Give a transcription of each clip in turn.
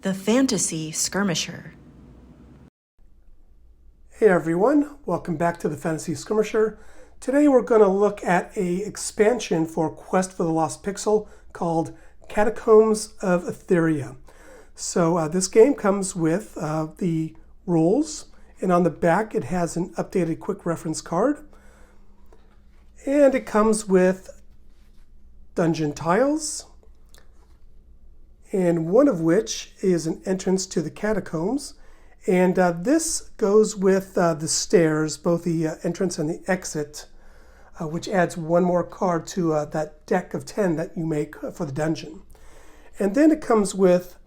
The Fantasy Skirmisher. Hey everyone, welcome back to the Fantasy Skirmisher. Today we're going to look at an expansion for Quest for the Lost Pixel called Catacombs of Atheria. So this game comes with the rules, and on the back it has an updated quick reference card. And it comes with dungeon tiles, and one of which is an entrance to the catacombs. And this goes with the stairs, both the entrance and the exit, which adds one more card to that deck of 10 that you make for the dungeon. And then it comes with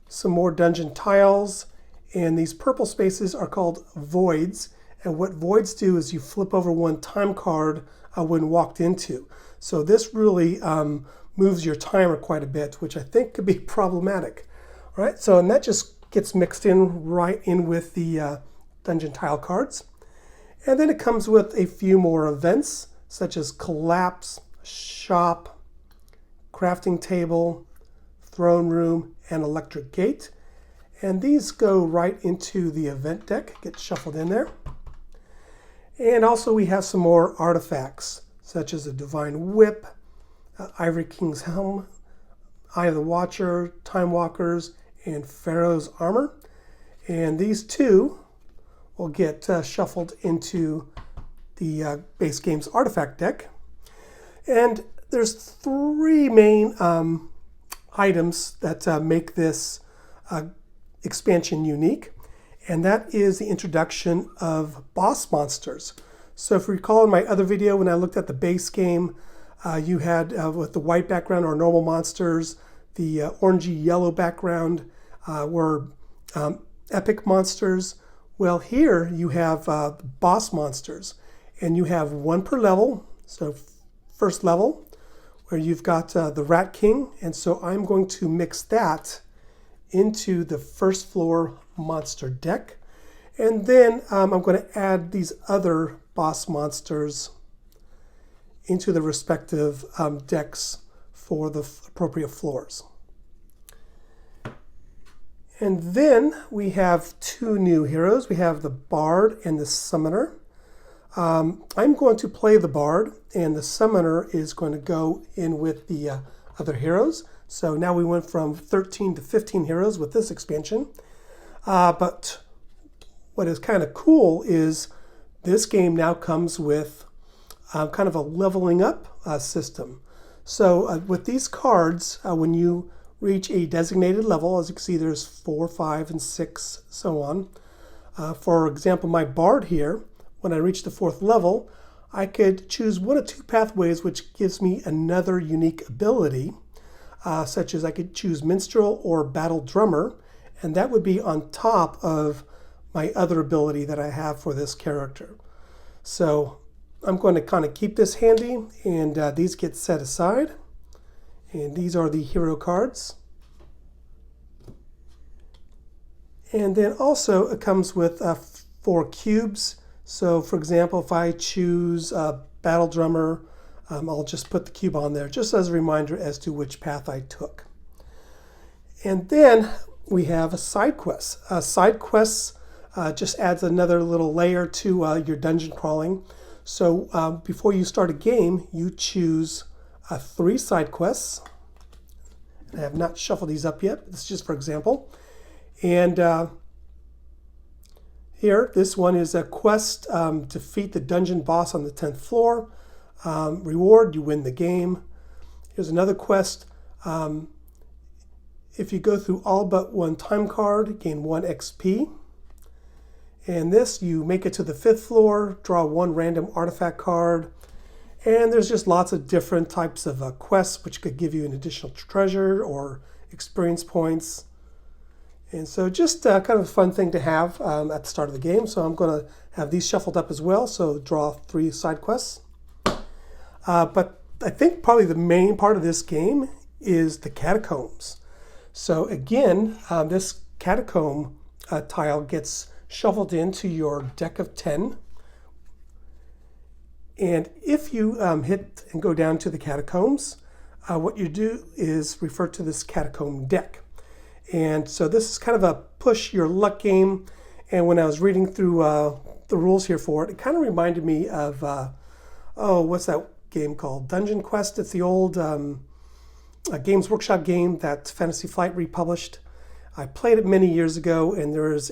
some more dungeon tiles, and these purple spaces are called voids. And what voids do is you flip over one time card when walked into. So this really moves your timer quite a bit, which I think could be problematic. All right, so and that just gets mixed in right in with the dungeon tile cards. And then it comes with a few more events, such as collapse, shop, crafting table, throne room, and electric gate. And these go right into the event deck, get shuffled in there. And also we have some more artifacts, such as a divine whip, Ivory King's helm, Eye of the Watcher, Time Walkers, and Pharaoh's armor. And these two will get shuffled into the base game's artifact deck. And there's three main items that make this expansion unique. And that is the introduction of boss monsters. So if you recall in my other video when I looked at the base game, you had with the white background or normal monsters, the orangey yellow background were epic monsters. Well, here you have boss monsters, and you have one per level. So first level, where you've got the Rat King, and so I'm going to mix that into the first floor monster deck. And then I'm going to add these other boss monsters into the respective decks for the appropriate floors. And then we have two new heroes. We have the Bard and the Summoner. I'm going to play the Bard, and the Summoner is going to go in with the other heroes. So now we went from 13 to 15 heroes with this expansion. But what is kind of cool is this game now comes with kind of a leveling up system. So with these cards, when you reach a designated level, as you can see there's 4, 5, and 6, so on. For example, my Bard here, when I reach the 4th level, I could choose one of two pathways which gives me another unique ability, such as I could choose Minstrel or Battle Drummer, and that would be on top of my other ability that I have for this character. So I'm going to kind of keep this handy, and these get set aside. And these are the hero cards. And then also it comes with 4 cubes. So for example, if I choose Battle Drummer, I'll just put the cube on there just as a reminder as to which path I took. And then we have side quests. Side quests just adds another little layer to your dungeon crawling. So before you start a game, you choose 3 side quests. I have not shuffled these up yet. This is just for example. And here, this one is a quest, defeat the dungeon boss on the 10th floor. Reward, you win the game. Here's another quest. If you go through all but one time card, gain 1 XP. And this, you make it to the 5th floor, draw 1 random artifact card. And there's just lots of different types of quests which could give you an additional treasure or experience points. And so just kind of a fun thing to have at the start of the game. So I'm going to have these shuffled up as well. So draw 3 side quests. But I think probably the main part of this game is the catacombs. So again, this catacomb tile gets shuffled into your deck of 10. And if you hit and go down to the catacombs, what you do is refer to this catacomb deck. And so this is kind of a push your luck game. And when I was reading through the rules here for it, it kind of reminded me of, what's that game called? Dungeon Quest. It's the old Games Workshop game that Fantasy Flight republished. I played it many years ago, and there's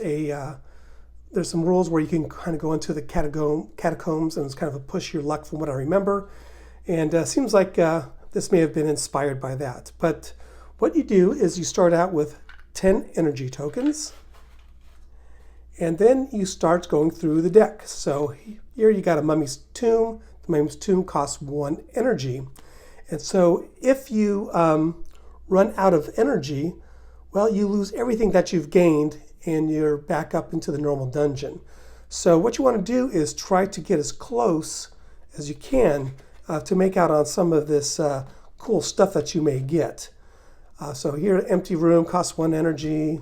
some rules where you can kind of go into the catacombs, and it's kind of a push your luck from what I remember. And it seems like this may have been inspired by that. But what you do is you start out with 10 energy tokens, and then you start going through the deck. So here you got a Mummy's Tomb. The Mummy's Tomb costs 1 energy. And so if you run out of energy, well, you lose everything that you've gained and you're back up into the normal dungeon. So what you want to do is try to get as close as you can to make out on some of this cool stuff that you may get. So here, empty room costs 1 energy.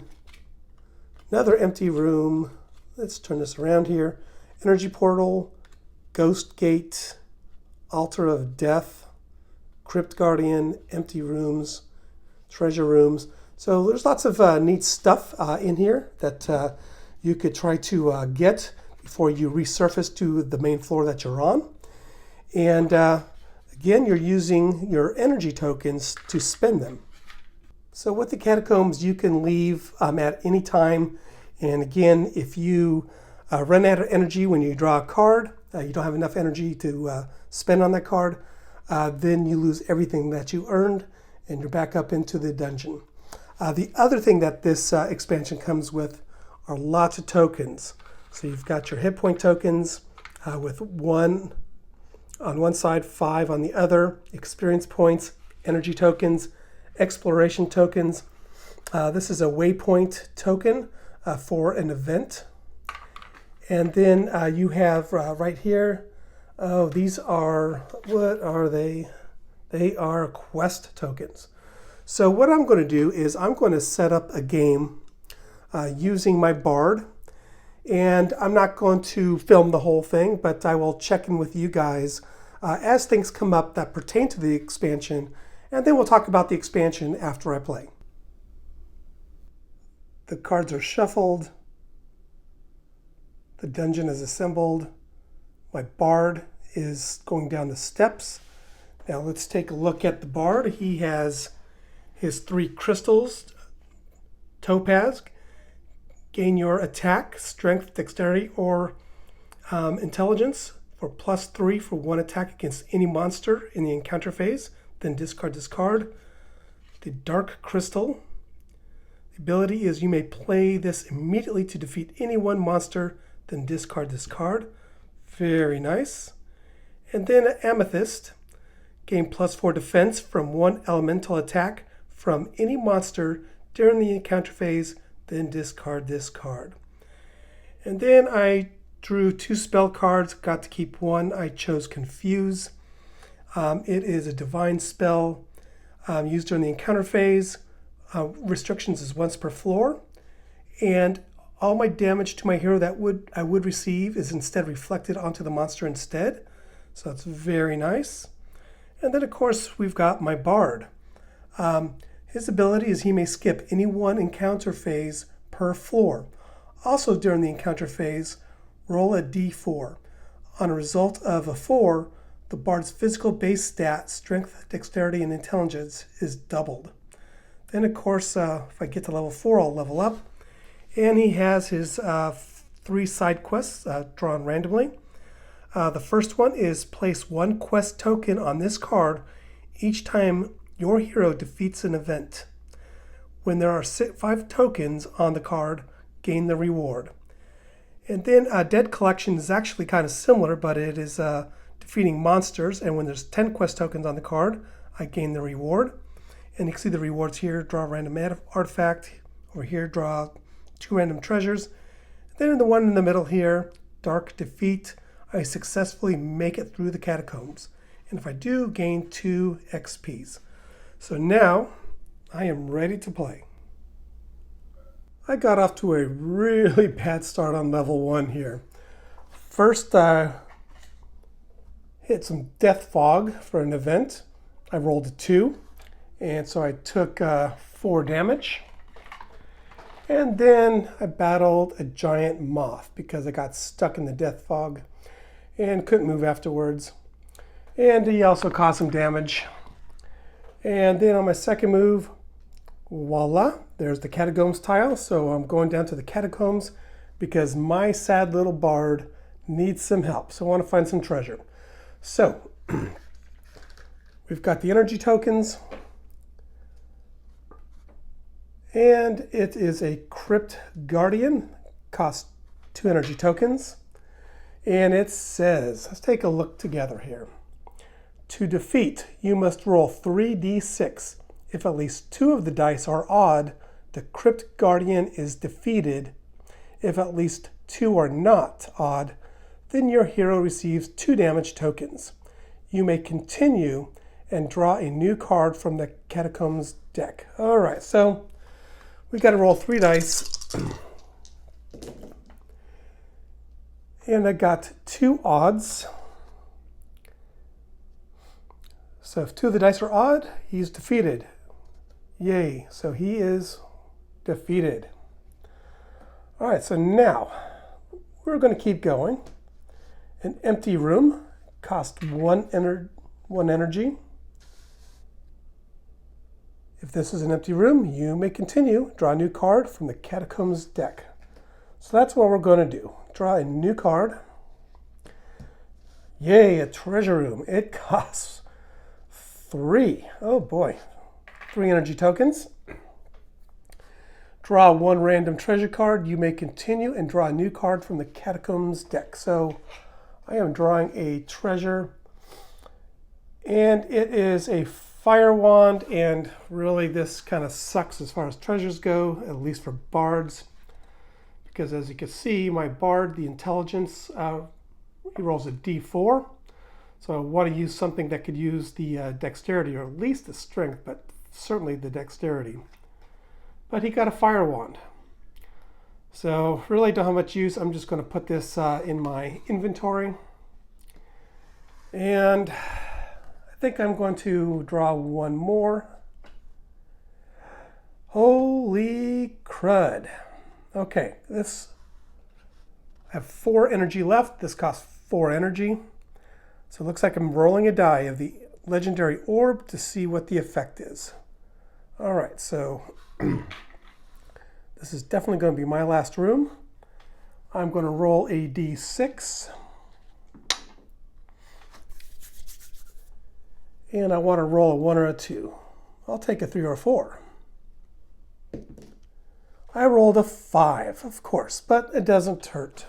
Another empty room. Let's turn this around here. Energy portal, ghost gate, altar of death, crypt guardian, empty rooms, treasure rooms. So there's lots of neat stuff in here that you could try to get before you resurface to the main floor that you're on. And again, you're using your energy tokens to spend them. So with the catacombs, you can leave at any time. And again, if you run out of energy when you draw a card, you don't have enough energy to spend on that card, then you lose everything that you earned and you're back up into the dungeon. The other thing that this expansion comes with are lots of tokens. So you've got your hit point tokens with 1 on one side, 5 on the other, experience points, energy tokens, exploration tokens. This is a waypoint token for an event. And then you have right here, these are, what are they? They are quest tokens. So what I'm going to do is I'm going to set up a game using my Bard. And I'm not going to film the whole thing, but I will check in with you guys as things come up that pertain to the expansion. And then we'll talk about the expansion after I play. The cards are shuffled. The dungeon is assembled. My Bard is going down the steps. Now let's take a look at the Bard. He has his 3 crystals, topaz. Gain your attack, strength, dexterity, or intelligence for +3 for 1 attack against any monster in the encounter phase. Then discard this card. The dark crystal. The ability is you may play this immediately to defeat any one monster, then discard this card. Very nice. And then amethyst. Gain +4 defense from 1 elemental attack from any monster during the encounter phase, then discard this card. And then I drew 2 spell cards, got to keep 1. I chose Confuse. It is a divine spell used during the encounter phase. Restrictions is once per floor. And all my damage to my hero that I would receive is instead reflected onto the monster instead. So that's very nice. And then of course we've got my Bard. His ability is he may skip any 1 encounter phase per floor. Also during the encounter phase, roll a d4. On a result of a 4, the Bard's physical base stat, strength, dexterity, and intelligence is doubled. Then of course, if I get to level 4, I'll level up. And he has his 3 side quests drawn randomly. The first one is place 1 quest token on this card each time your hero defeats an event. When there are 5 tokens on the card, gain the reward. And then Dead Collection is actually kind of similar, but it is defeating monsters. And when there's 10 quest tokens on the card, I gain the reward. And you can see the rewards here. Draw a random artifact. Over here, draw 2 random treasures. Then in the one in the middle here, Dark Defeat, I successfully make it through the catacombs. And if I do, gain 2 XPs. So now I am ready to play. I got off to a really bad start on level 1 here. First, I hit some Death Fog for an event. I rolled a 2, and so I took 4 damage. And then I battled a giant moth because I got stuck in the death fog and couldn't move afterwards. And he also caused some damage. And then on my second move, voila, there's the Catacombs tile. So I'm going down to the Catacombs because my sad little bard needs some help. So I want to find some treasure. So we've got the energy tokens. And it is a Crypt Guardian, costs 2 energy tokens. And it says, let's take a look together here. To defeat, you must roll 3d6. If at least 2 of the dice are odd, the Crypt Guardian is defeated. If at least 2 are not odd, then your hero receives 2 damage tokens. You may continue and draw a new card from the Catacombs deck. All right, so we got to roll 3 dice. And I got 2 odds. So if 2 of the dice are odd, he's defeated. Yay, so he is defeated. All right, so now we're going to keep going. An empty room costs 1 energy. If this is an empty room, you may continue. Draw a new card from the Catacombs deck. So that's what we're going to do. Draw a new card. Yay, a treasure room. It costs 3. Oh boy. 3 energy tokens. Draw 1 random treasure card. You may continue and draw a new card from the Catacombs deck. So I am drawing a treasure. And it is a fire wand, and really this kind of sucks as far as treasures go, at least for bards, because as you can see, my bard, the intelligence, he rolls a d4, so I want to use something that could use the dexterity, or at least the strength, but certainly the dexterity. But he got a fire wand, so really don't have much use. I'm just going to put this in my inventory, and I think I'm going to draw 1 more. Holy crud. Okay, I have 4 energy left. This costs 4 energy. So it looks like I'm rolling a die of the legendary orb to see what the effect is. All right, so this is definitely going to be my last room. I'm going to roll a d6. And I want to roll a 1 or a 2. I'll take a 3 or a 4. I rolled a 5, of course, but it doesn't hurt.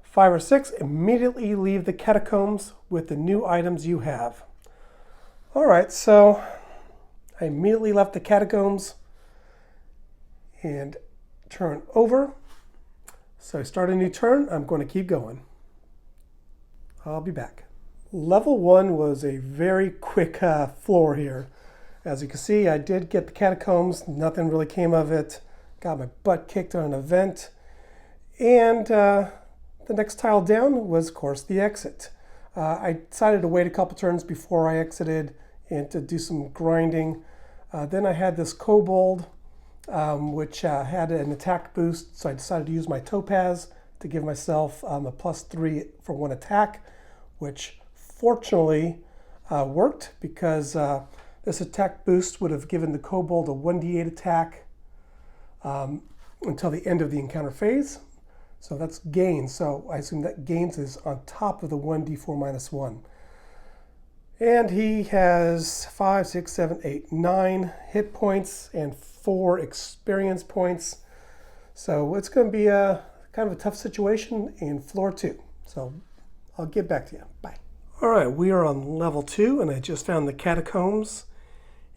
5 or 6, immediately leave the Catacombs with the new items you have. All right, so I immediately left the Catacombs and turn over. So I start a new turn. I'm going to keep going. I'll be back. Level 1 was a very quick floor here. As you can see, I did get the Catacombs. Nothing really came of it. Got my butt kicked on an event. And the next tile down was, of course, the exit. I decided to wait a couple turns before I exited and to do some grinding. Then I had this kobold, which had an attack boost. So I decided to use my topaz to give myself a +3 for 1 attack, which fortunately worked because this attack boost would have given the kobold a 1d8 attack until the end of the encounter phase. So that's gains. So I assume that gains is on top of the 1d4 minus 1. And he has 5, 6, 7, 8, 9 hit points and 4 experience points. So it's going to be a kind of a tough situation in floor 2. So I'll get back to you. Bye. All right, we are on level 2, and I just found the Catacombs.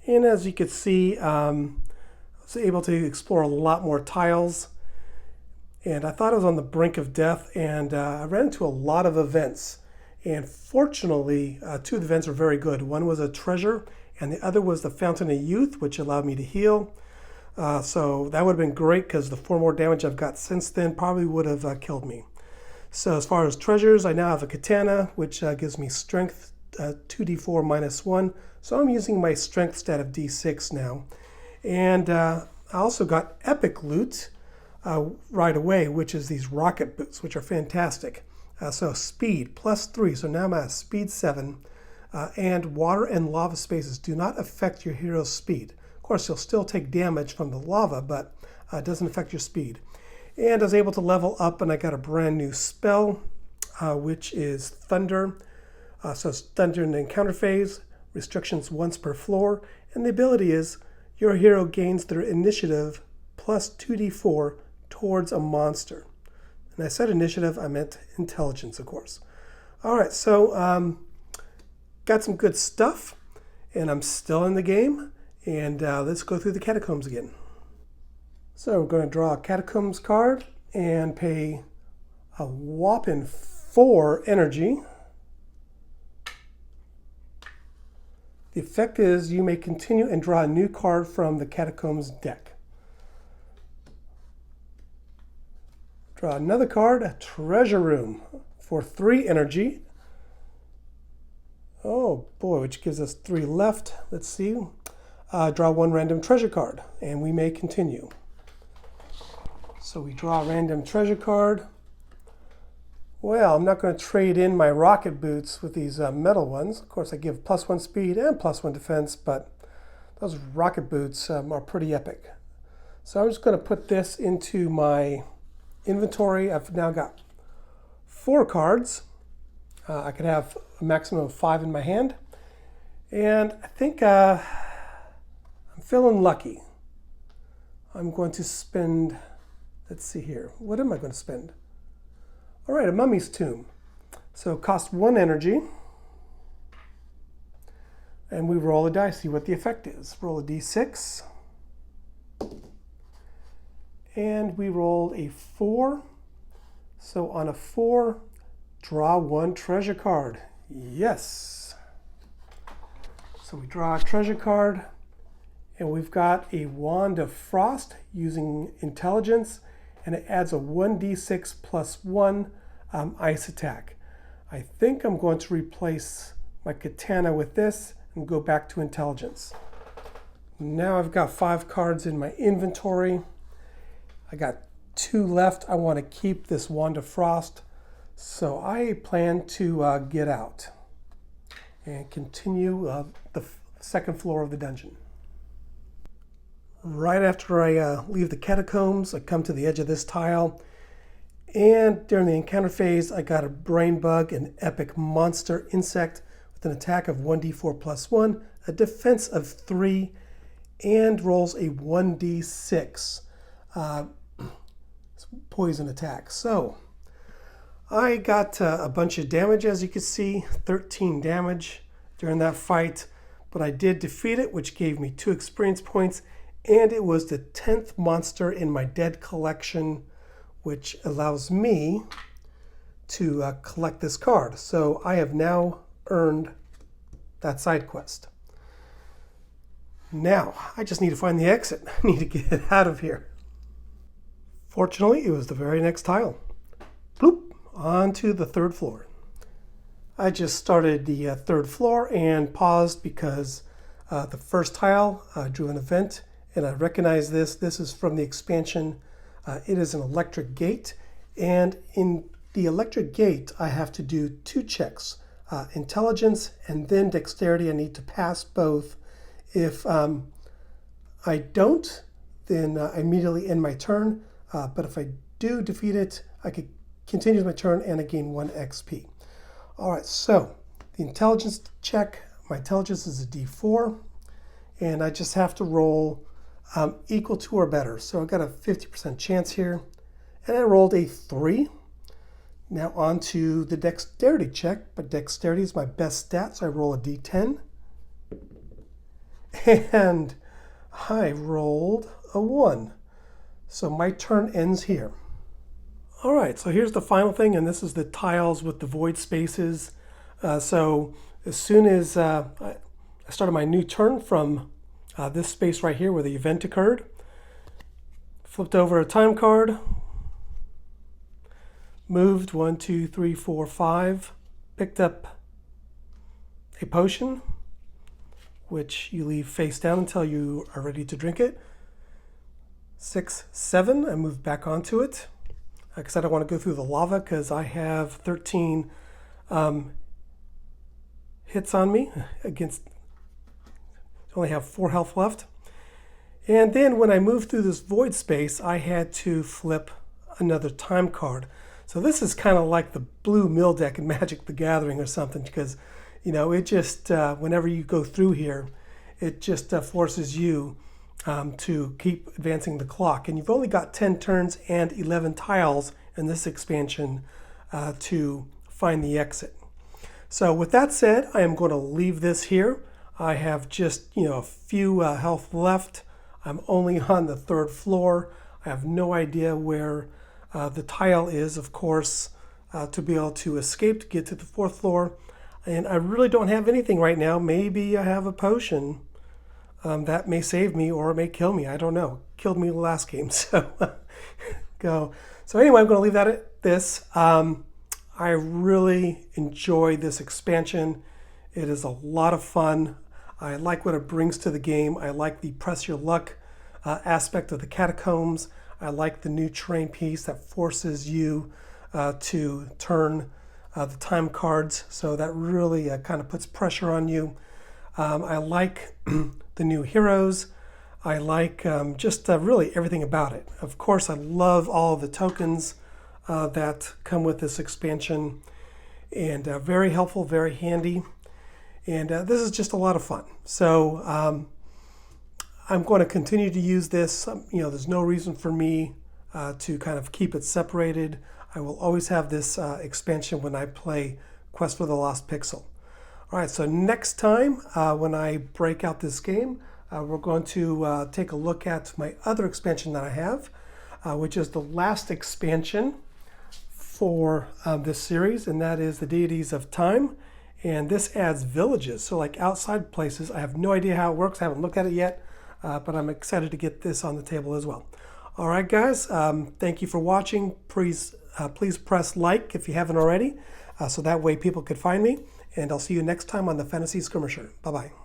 And as you can see, I was able to explore a lot more tiles. And I thought I was on the brink of death, and I ran into a lot of events. And fortunately, 2 of the events were very good. One was a treasure, and the other was the Fountain of Youth, which allowed me to heal. So that would have been great, because the 4 more damage I've got since then probably would have killed me. So as far as treasures, I now have a katana, which gives me strength 2d4 minus 1. So I'm using my strength stat of d6 now. And I also got epic loot right away, which is these rocket boots, which are fantastic. So speed +3, so now I'm at speed 7. And water and lava spaces do not affect your hero's speed. Of course, you'll still take damage from the lava, but it doesn't affect your speed. And I was able to level up, and I got a brand new spell, which is Thunder. So it's Thunder in the encounter phase, restrictions once per floor, and the ability is your hero gains their initiative plus 2d4 towards a monster. And I said initiative, I meant intelligence, of course. All right, so got some good stuff, and I'm still in the game, and let's go through the Catacombs again. So we're going to draw a Catacombs card and pay a whopping 4 energy. The effect is you may continue and draw a new card from the Catacombs deck. Draw another card, a Treasure Room, for 3 energy. Oh boy, which gives us 3 left. Let's see. Draw 1 random treasure card, and we may continue. So we draw a random treasure card. Well, I'm not going to trade in my rocket boots with these metal ones. Of course, I give +1 speed and +1 defense, but those rocket boots are pretty epic. So I'm just going to put this into my inventory. I've now got 4 cards. I could have a maximum of 5 in my hand. And I think I'm feeling lucky. I'm going to spend, let's see here, what am I going to spend? All right, a mummy's tomb. So cost 1 energy. And we roll a dice, see what the effect is. Roll a d6. And we rolled a 4. So on a 4, draw 1 treasure card. Yes. So we draw a treasure card, and we've got a Wand of Frost using intelligence, and it adds a 1d6 +1 ice attack. I think I'm going to replace my katana with this and go back to intelligence. Now I've got 5 cards in my inventory. I got 2 left. I want to keep this Wand of Frost, so I plan to get out and continue the second floor of the dungeon. Right after I leave the Catacombs, I come to the edge of this tile, and during the encounter phase, I got a brain bug, an epic monster insect with an attack of 1d4 +1, a defense of 3, and rolls a 1d6 poison attack. So I got a bunch of damage, as you can see, 13 damage during that fight, but I did defeat it, which gave me 2 experience points, and it was the 10th monster in my dead collection, which allows me to collect this card. So I have now earned that side quest. Now, I just need to find the exit. I need to get out of here. Fortunately, it was the very next tile. Bloop, onto the 3rd floor. I just started the 3rd floor and paused because the first tile drew an event, and I recognize this. This is from the expansion. It is an electric gate, and in the electric gate, I have to do 2 checks, intelligence and then dexterity. I need to pass both. If I don't, then I immediately end my turn, but if I do defeat it, I could continue my turn and I gain 1 XP. All right, so the intelligence check, my intelligence is a D4, and I just have to roll equal to or better. So I've got a 50% chance here, and I rolled a 3. Now on to the dexterity check, but dexterity is my best stat, so I roll a D10. And I rolled a 1. So my turn ends here. All right, so here's the final thing, and this is the tiles with the void spaces. So as soon as I started my new turn from this space right here where the event occurred, flipped over a time card, moved 1, 2, 3, 4, 5, picked up a potion, which you leave face down until you are ready to drink it. 6, 7. I move back onto it because I don't want to go through the lava because I have 13 hits on me against, only have 4 health left. And then when I moved through this void space, I had to flip another time card. So this is kind of like the blue mill deck in Magic the Gathering or something, because it just, whenever you go through here, it just forces you to keep advancing the clock. And you've only got 10 turns and 11 tiles in this expansion to find the exit. So with that said, I am going to leave this here. I have just, a few health left. I'm only on the 3rd floor. I have no idea where the tile is, of course, to be able to escape to get to the 4th floor. And I really don't have anything right now. Maybe I have a potion that may save me or it may kill me. I don't know. Killed me the last game, so go. So anyway, I'm going to leave that at this. I really enjoy this expansion. It is a lot of fun. I like what it brings to the game. I like the press your luck aspect of the catacombs. I like the new terrain piece that forces you to turn the time cards. So that really kind of puts pressure on you. I like the new heroes. I like just really everything about it. Of course, I love all of the tokens that come with this expansion, and very helpful, very handy. And this is just a lot of fun. So I'm going to continue to use this. There's no reason for me to kind of keep it separated. I will always have this expansion when I play Quest for the Lost Pixel. All right, so next time when I break out this game, we're going to take a look at my other expansion that I have, which is the last expansion for this series, and that is the Deities of Time. And this adds villages, so like outside places. I have no idea how it works. I haven't looked at it yet, but I'm excited to get this on the table as well. All right, guys, thank you for watching. Please press like if you haven't already, so that way people could find me. And I'll see you next time on the Fantasy Skirmisher. Bye-bye.